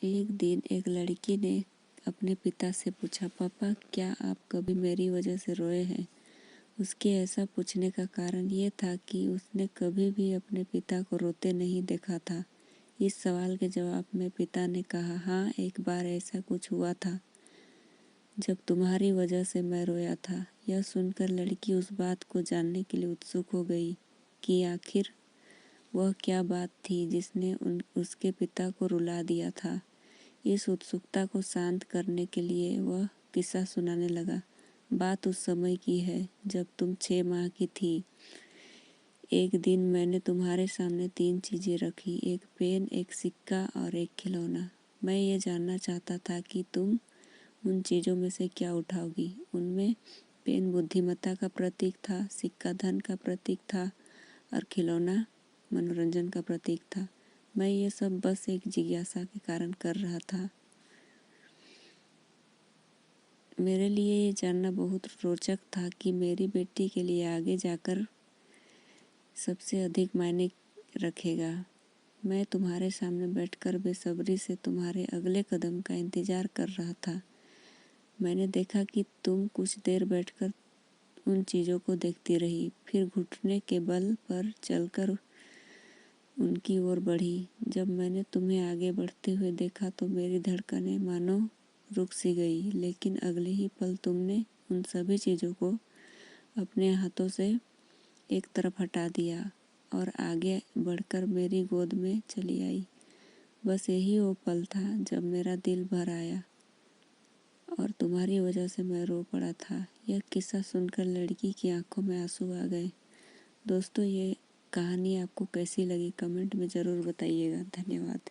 एक दिन एक लड़की ने अपने पिता से पूछा, पापा क्या आप कभी मेरी वजह से रोए हैं? उसके ऐसा पूछने का कारण ये था कि उसने कभी भी अपने पिता को रोते नहीं देखा था। इस सवाल के जवाब में पिता ने कहा, हाँ, एक बार ऐसा कुछ हुआ था जब तुम्हारी वजह से मैं रोया था। यह सुनकर लड़की उस बात को जानने के लिए उत्सुक हो गई कि आखिर वह क्या बात थी जिसने उसके पिता को रुला दिया था। इस उत्सुकता को शांत करने के लिए वह किस्सा सुनाने लगा। बात उस समय की है जब तुम 6 माह की थी। एक दिन मैंने तुम्हारे सामने 3 चीज़ें रखी, एक पेन, एक सिक्का और एक खिलौना। मैं ये जानना चाहता था कि तुम उन चीज़ों में से क्या उठाओगी। उनमें पेन बुद्धिमत्ता का प्रतीक था, सिक्का धन का प्रतीक था और खिलौना मनोरंजन का प्रतीक था। मैं ये सब बस एक जिज्ञासा के कारण कर रहा था। मेरे लिए ये जानना बहुत रोचक था कि मेरी बेटी के लिए आगे जाकर सबसे अधिक मायने रखेगा। मैं तुम्हारे सामने बैठकर बेसब्री से तुम्हारे अगले कदम का इंतज़ार कर रहा था। मैंने देखा कि तुम कुछ देर बैठकर उन चीज़ों को देखती रही, फिर घुटने के बल पर चलकर उनकी ओर बढ़ी। जब मैंने तुम्हें आगे बढ़ते हुए देखा तो मेरी धड़कनें मानो रुक सी गई, लेकिन अगले ही पल तुमने उन सभी चीज़ों को अपने हाथों से एक तरफ हटा दिया और आगे बढ़कर मेरी गोद में चली आई। बस यही वो पल था जब मेरा दिल भर आया और तुम्हारी वजह से मैं रो पड़ा था। यह किस्सा सुनकर लड़की की आंखों में आंसू आ गए। दोस्तों, ये कहानी आपको कैसी लगी कमेंट में ज़रूर बताइएगा। धन्यवाद।